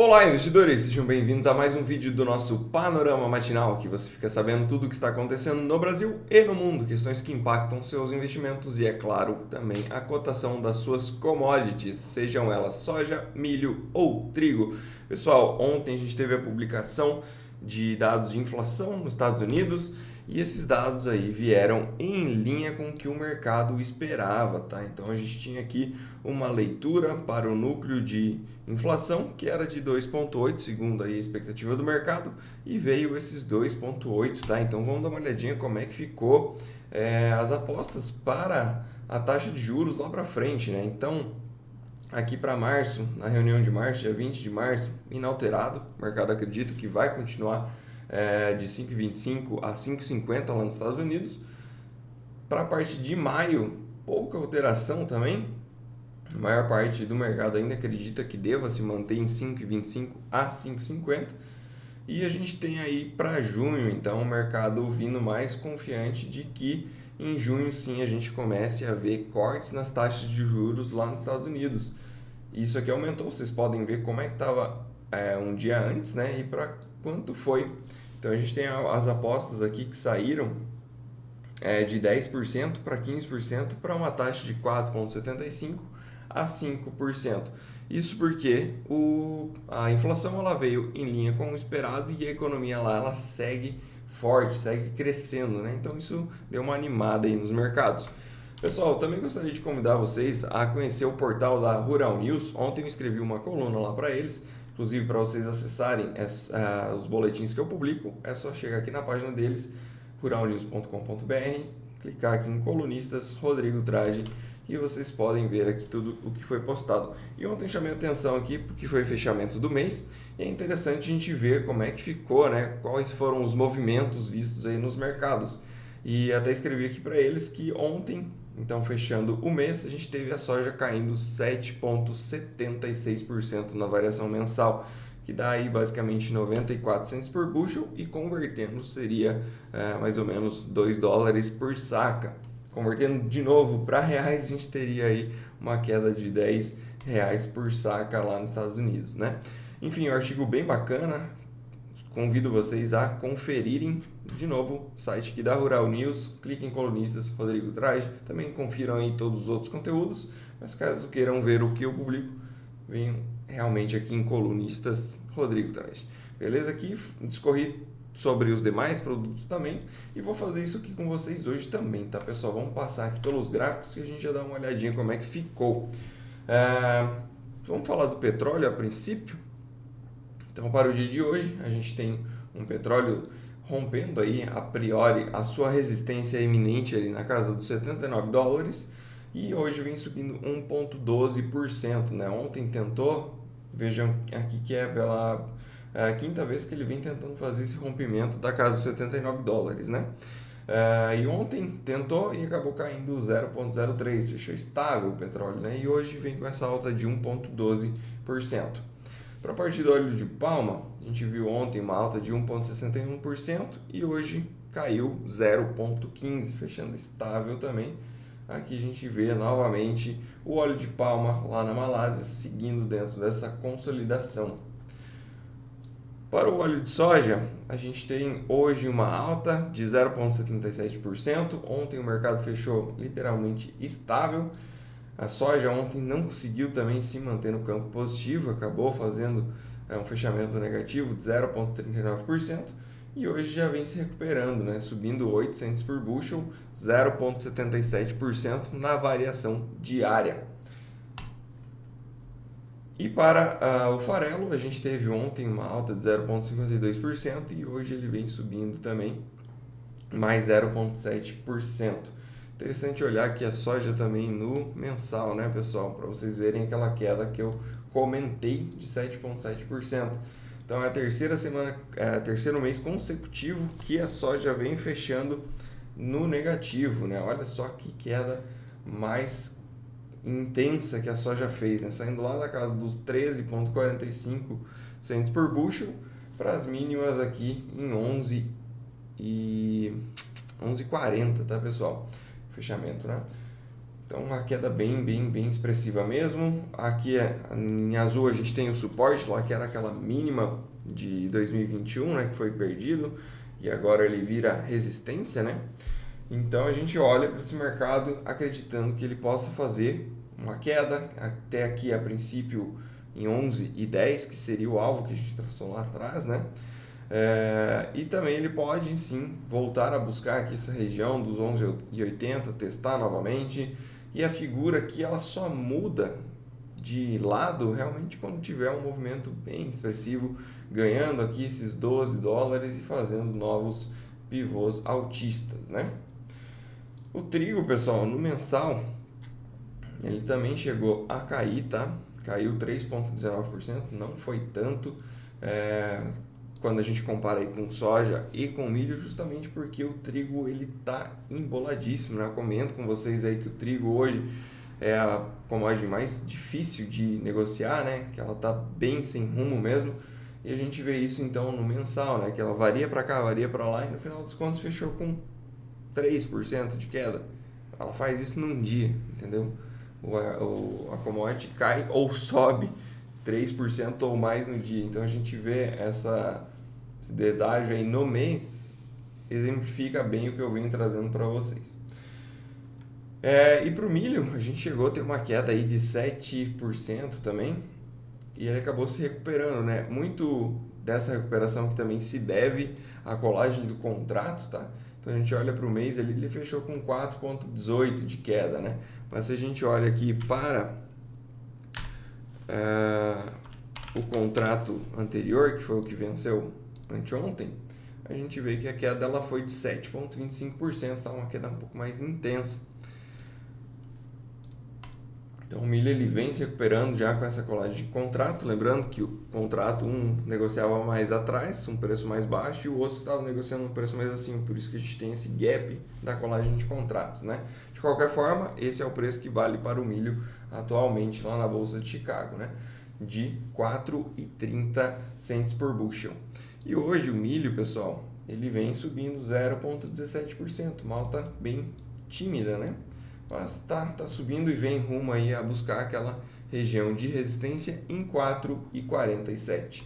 Olá, investidores! Sejam bem-vindos a mais um vídeo do nosso Panorama Matinal, que você fica sabendo tudo o que está acontecendo no Brasil e no mundo, questões que impactam seus investimentos e, é claro, também a cotação das suas commodities, sejam elas soja, milho ou trigo. Pessoal, ontem a gente teve a publicação de dados de inflação nos Estados Unidos e esses dados aí vieram em linha com o que o mercado esperava, tá? Então a gente tinha aqui uma leitura para o núcleo de inflação, que era de 2,8, segundo aí a expectativa do mercado, e veio esses 2,8, tá? Então vamos dar uma olhadinha como é que ficou as apostas para a taxa de juros lá para frente, né? Então, aqui para março, na reunião de março, dia 20 de março, inalterado, o mercado acredita que vai continuar de 5,25 a 5,50 lá nos Estados Unidos. Para a parte de maio, pouca alteração também. A maior parte do mercado ainda acredita que deva se manter em 5,25 a 5,50. E a gente tem aí para junho, então, o mercado vindo mais confiante de que em junho sim a gente comece a ver cortes nas taxas de juros lá nos Estados Unidos. Isso aqui aumentou, vocês podem ver como é que estava um dia antes, né? E para quanto foi. Então a gente tem as apostas aqui que saíram de 10% para 15% para uma taxa de 4,75% a 5%. Isso porque a inflação ela veio em linha com o esperado e a economia lá ela segue forte, segue crescendo, né? Então isso deu uma animada aí nos mercados. Pessoal, também gostaria de convidar vocês a conhecer o portal da Rural News. Ontem eu escrevi uma coluna lá para eles, inclusive para vocês acessarem os boletins que eu publico, é só chegar aqui na página deles, ruralnews.com.br, clicar aqui em colunistas, Rodrigo Trage, e vocês podem ver aqui tudo o que foi postado. E ontem chamei a atenção aqui porque foi fechamento do mês e é interessante a gente ver como é que ficou, né? Quais foram os movimentos vistos aí nos mercados. E até escrevi aqui para eles que ontem, então fechando o mês, a gente teve a soja caindo 7,76% na variação mensal, que dá aí basicamente 94 cents por bushel e convertendo seria mais ou menos 2 dólares por saca. Convertendo de novo para reais, a gente teria aí uma queda de 10 reais por saca lá nos Estados Unidos, né? Enfim, um artigo bem bacana, convido vocês a conferirem de novo o site aqui da Rural News, cliquem em colunistas, Rodrigo Trage, também confiram aí todos os outros conteúdos, mas caso queiram ver o que eu publico, venham realmente aqui em colunistas, Rodrigo Trage. Beleza? Aqui discorri sobre os demais produtos também e vou fazer isso aqui com vocês hoje também, tá pessoal? Vamos passar aqui pelos gráficos que a gente já dá uma olhadinha como é que ficou. Vamos falar do petróleo a princípio. Então para o dia de hoje a gente tem um petróleo rompendo aí a priori a sua resistência iminente ali na casa dos 79 dólares e hoje vem subindo 1,12%, né? Ontem tentou, vejam aqui que é pela quinta vez que ele vem tentando fazer esse rompimento da casa dos 79 dólares, né? E ontem tentou e acabou caindo 0,03%, fechou estável o petróleo, né? E hoje vem com essa alta de 1,12%. Para a parte do óleo de palma, a gente viu ontem uma alta de 1,61% e hoje caiu 0,15%, fechando estável também. Aqui a gente vê novamente o óleo de palma lá na Malásia seguindo dentro dessa consolidação. Para o óleo de soja, a gente tem hoje uma alta de 0,77%. Ontem o mercado fechou literalmente estável. A soja ontem não conseguiu também se manter no campo positivo, acabou fazendo um fechamento negativo de 0,39% e hoje já vem se recuperando, né? Subindo 8 cents por bushel, 0,77% na variação diária. E para o farelo, a gente teve ontem uma alta de 0,52% e hoje ele vem subindo também mais 0,7%. Interessante olhar aqui a soja também no mensal, né, pessoal? Para vocês verem aquela queda que eu comentei de 7,7%. Então é a terceira semana, terceiro mês consecutivo que a soja vem fechando no negativo, né? Olha só que queda mais intensa que a soja fez, né? Saindo lá da casa dos 13,45 centos por bushel para as mínimas aqui em 11,40, tá pessoal? Fechamento, né? Então uma queda bem expressiva mesmo. Aqui em azul a gente tem o suporte lá, que era aquela mínima de 2021, né, que foi perdido, e agora ele vira resistência, né? Então a gente olha para esse mercado acreditando que ele possa fazer uma queda até aqui a princípio em 11,10, que seria o alvo que a gente traçou lá atrás, né? E também ele pode sim voltar a buscar aqui essa região dos 11,80, testar novamente, e a figura aqui ela só muda de lado realmente quando tiver um movimento bem expressivo, ganhando aqui esses $12 e fazendo novos pivôs altistas, né? O trigo, pessoal, no mensal, ele também chegou a cair, tá? Caiu 3,19%, não foi tanto quando a gente compara aí com soja e com milho, justamente porque o trigo ele tá emboladíssimo, né? Eu comento com vocês aí que o trigo hoje é a commodity mais difícil de negociar, né? Que ela tá bem sem rumo mesmo. E a gente vê isso então no mensal, né? Que ela varia para cá, varia para lá e no final dos contos fechou com 3% de queda. Ela faz isso num dia, entendeu? A commodity cai ou sobe 3% ou mais no dia. Então a gente vê esse deságio aí no mês, exemplifica bem o que eu venho trazendo para vocês. E para o milho, a gente chegou a ter uma queda aí de 7% também, e ele acabou se recuperando, né? Muito dessa recuperação que também se deve à colagem do contrato, tá? Então a gente olha para o mês, ele fechou com 4,18 de queda, né? Mas se a gente olha aqui para o contrato anterior, que foi o que venceu anteontem, a gente vê que a queda ela foi de 7,25%, tá? Uma queda um pouco mais intensa. Então o milho ele vem se recuperando já com essa colagem de contrato, lembrando que o contrato um negociava mais atrás, um preço mais baixo, e o outro estava negociando um preço mais acima, por isso que a gente tem esse gap da colagem de contratos, né? De qualquer forma, esse é o preço que vale para o milho atualmente lá na Bolsa de Chicago, né? De 4,30 cents por bushel. E hoje o milho, pessoal, ele vem subindo 0,17%, uma alta bem tímida, né? Mas tá subindo e vem rumo aí a buscar aquela região de resistência em 4,47.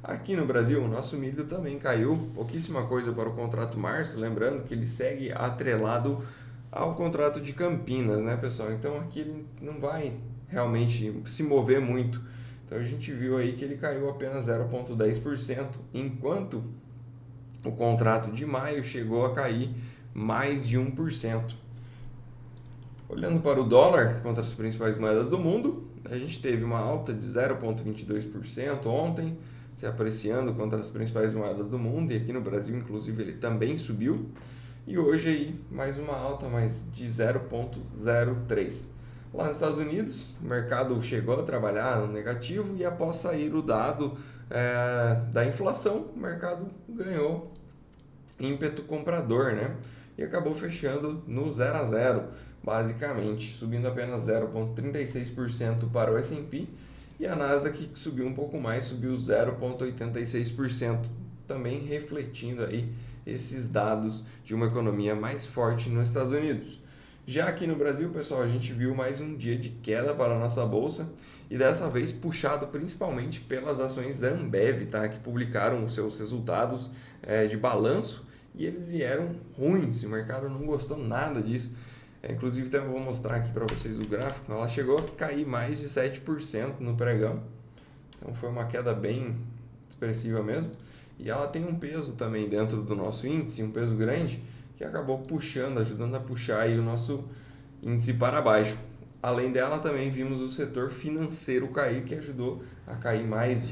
Aqui no Brasil, o nosso milho também caiu, pouquíssima coisa para o contrato março, lembrando que ele segue atrelado ao contrato de Campinas, né, pessoal? Então aqui ele não vai realmente se mover muito. Então a gente viu aí que ele caiu apenas 0,10%, enquanto o contrato de maio chegou a cair mais de 1%. Olhando para o dólar contra as principais moedas do mundo, a gente teve uma alta de 0,22% ontem, se apreciando contra as principais moedas do mundo, e aqui no Brasil, inclusive, ele também subiu. E hoje aí mais uma alta, mais de 0,03%. Lá nos Estados Unidos, o mercado chegou a trabalhar no negativo e após sair o dado da inflação, o mercado ganhou ímpeto comprador, né? E acabou fechando no 0 a 0, basicamente, subindo apenas 0,36% para o S&P, e a Nasdaq que subiu um pouco mais, subiu 0,86%, também refletindo aí esses dados de uma economia mais forte nos Estados Unidos. Já aqui no Brasil, pessoal, a gente viu mais um dia de queda para a nossa bolsa, e dessa vez puxado principalmente pelas ações da Ambev, tá? Que publicaram os seus resultados de balanço, e eles vieram ruins, o mercado não gostou nada disso. Inclusive, até vou mostrar aqui para vocês o gráfico, ela chegou a cair mais de 7% no pregão, então foi uma queda bem expressiva mesmo, e ela tem um peso também dentro do nosso índice, um peso grande, que acabou puxando, ajudando a puxar aí o nosso índice para baixo. Além dela, também vimos o setor financeiro cair, que ajudou a cair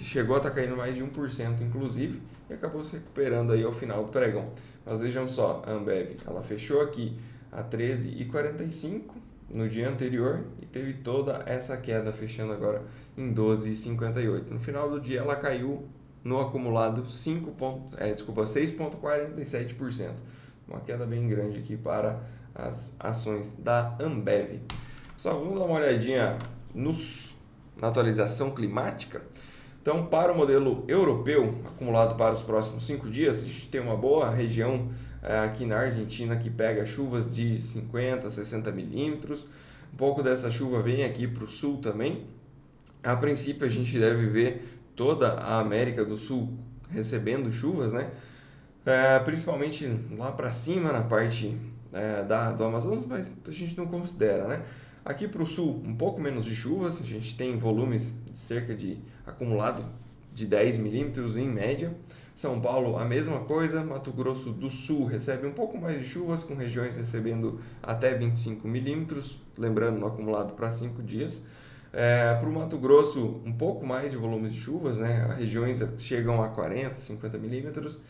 chegou a estar caindo mais de 1%, inclusive, e acabou se recuperando aí ao final do pregão. Mas vejam só, a Ambev, ela fechou aqui a 13,45 no dia anterior e teve toda essa queda, fechando agora em 12,58. No final do dia, ela caiu no acumulado 6,47%. Uma queda bem grande aqui para as ações da Ambev. Só vamos dar uma olhadinha na atualização climática. Então, para o modelo europeu, acumulado para os próximos 5 dias, a gente tem uma boa região aqui na Argentina que pega chuvas de 50 a 60 milímetros. Um pouco dessa chuva vem aqui para o sul também. A princípio a gente deve ver toda a América do Sul recebendo chuvas, né? Principalmente lá para cima na parte do Amazonas, mas a gente não considera, né? Aqui para o sul, um pouco menos de chuvas, a gente tem volumes de cerca de acumulado de 10 milímetros em média. São Paulo, a mesma coisa. Mato Grosso do Sul recebe um pouco mais de chuvas, com regiões recebendo até 25 milímetros, lembrando no acumulado para 5 dias. Para o Mato Grosso, um pouco mais de volumes de chuvas, né? As regiões chegam a 40, 50 milímetros.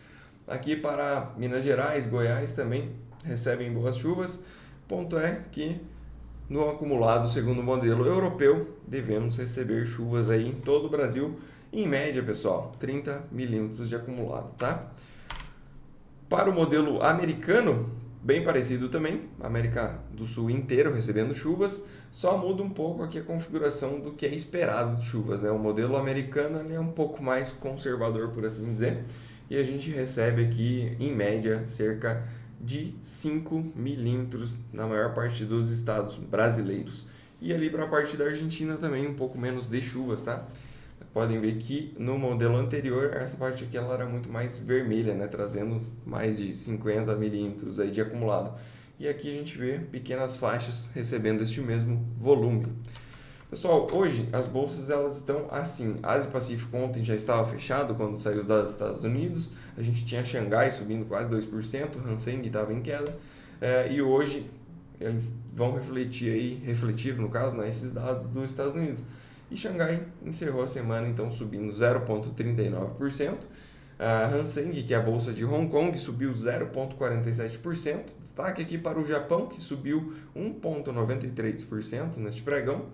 Aqui para Minas Gerais, Goiás também recebem boas chuvas. Ponto é que no acumulado, segundo o modelo europeu, devemos receber chuvas aí em todo o Brasil, em média, pessoal, 30 milímetros de acumulado, tá? Para o modelo americano, bem parecido também, América do Sul inteiro recebendo chuvas, só muda um pouco aqui a configuração do que é esperado de chuvas, né? O modelo americano ele é um pouco mais conservador, por assim dizer, e a gente recebe aqui, em média, cerca de 5 milímetros na maior parte dos estados brasileiros. E ali para a parte da Argentina também um pouco menos de chuvas, tá? Podem ver que no modelo anterior essa parte aqui ela era muito mais vermelha, né? Trazendo mais de 50 milímetros aí de acumulado. E aqui a gente vê pequenas faixas recebendo este mesmo volume. Pessoal, hoje as bolsas elas estão assim. Ásia Pacífico ontem já estava fechado quando saiu os dados dos Estados Unidos. A gente tinha Xangai subindo quase 2%, Hang estava em queda. E hoje eles vão refletir no caso, né, esses dados dos Estados Unidos. E Xangai encerrou a semana então subindo 0,39%. A Hang Seng, que é a bolsa de Hong Kong, subiu 0,47%. Destaque aqui para o Japão, que subiu 1,93% neste pregão.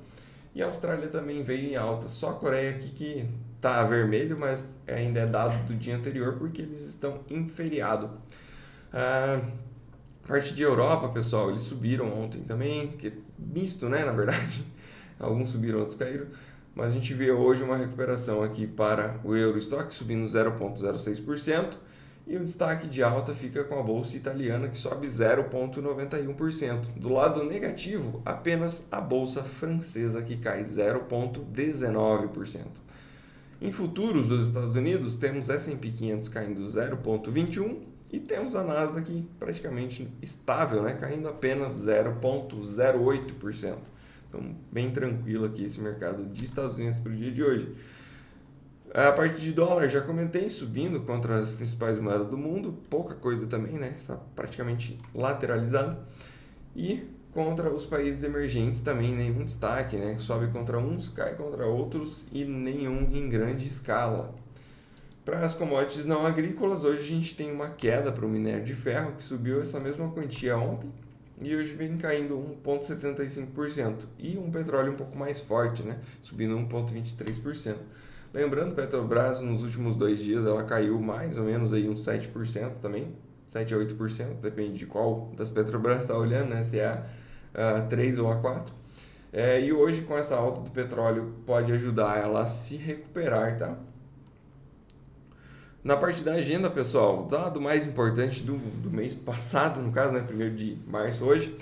E a Austrália também veio em alta. Só a Coreia aqui que está vermelho, mas ainda é dado do dia anterior porque eles estão em feriado. A parte de Europa, pessoal, eles subiram ontem também, que é misto, né, na verdade. Alguns subiram, outros caíram. Mas a gente vê hoje uma recuperação aqui para o Eurostock subindo 0,06%. E o destaque de alta fica com a bolsa italiana que sobe 0,91%. Do lado negativo, apenas a bolsa francesa que cai 0,19%. Em futuros dos Estados Unidos, temos S&P 500 caindo 0,21% e temos a Nasdaq praticamente estável, né? Caindo apenas 0,08%. Então, bem tranquilo aqui esse mercado de Estados Unidos para o dia de hoje. A parte de dólar, já comentei, subindo contra as principais moedas do mundo, pouca coisa também, né? Está praticamente lateralizado. E contra os países emergentes também nenhum destaque, né? Sobe contra uns, cai contra outros e nenhum em grande escala. Para as commodities não agrícolas, hoje a gente tem uma queda para o minério de ferro, que subiu essa mesma quantia ontem, e hoje vem caindo 1,75%. E um petróleo um pouco mais forte, né? Subindo 1,23%. Lembrando, Petrobras nos últimos 2 dias ela caiu mais ou menos aí uns 7% também, 7 a 8%, depende de qual das Petrobras está olhando, né? Se é a 3 ou a 4. E hoje com essa alta do petróleo pode ajudar ela a se recuperar, tá? Na parte da agenda, pessoal, o dado mais importante do mês passado, no caso, né? 1º de março hoje,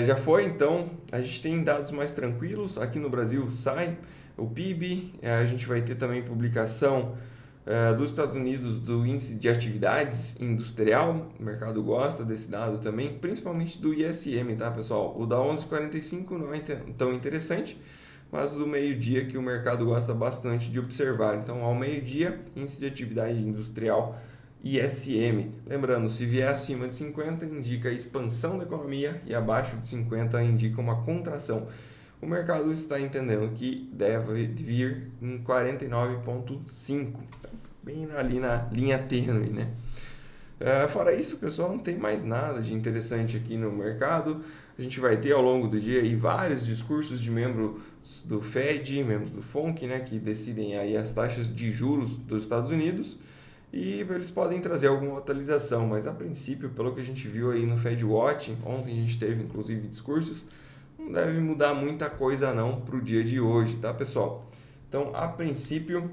já foi, então, a gente tem dados mais tranquilos, aqui no Brasil sai o PIB, a gente vai ter também publicação dos Estados Unidos do Índice de Atividades Industrial, o mercado gosta desse dado também, principalmente do ISM, tá pessoal? O da 11,45 não é tão interessante, mas do meio-dia que o mercado gosta bastante de observar. Então, ao meio-dia, Índice de Atividade Industrial ISM. Lembrando, se vier acima de 50, indica expansão da economia e abaixo de 50 indica uma contração. O mercado está entendendo que deve vir em 49,5, bem ali na linha tênue, né? Fora isso, pessoal, não tem mais nada de interessante aqui no mercado. A gente vai ter ao longo do dia aí vários discursos de membros do Fed, membros do FONC, né, que decidem aí as taxas de juros dos Estados Unidos, e eles podem trazer alguma atualização, mas a princípio, pelo que a gente viu aí no Fed Watch, ontem a gente teve inclusive discursos, não deve mudar muita coisa não para o dia de hoje, tá pessoal? Então, a princípio,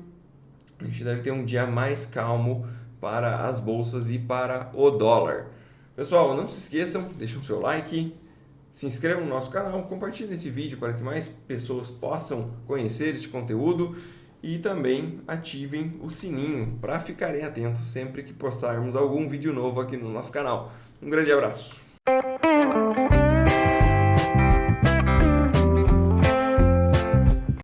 a gente deve ter um dia mais calmo para as bolsas e para o dólar. Pessoal, não se esqueçam, deixem o seu like, Se inscreva no nosso canal, compartilhe esse vídeo para que mais pessoas possam conhecer este conteúdo e também ativem o sininho para ficarem atentos sempre que postarmos algum vídeo novo aqui no nosso canal. Um grande abraço!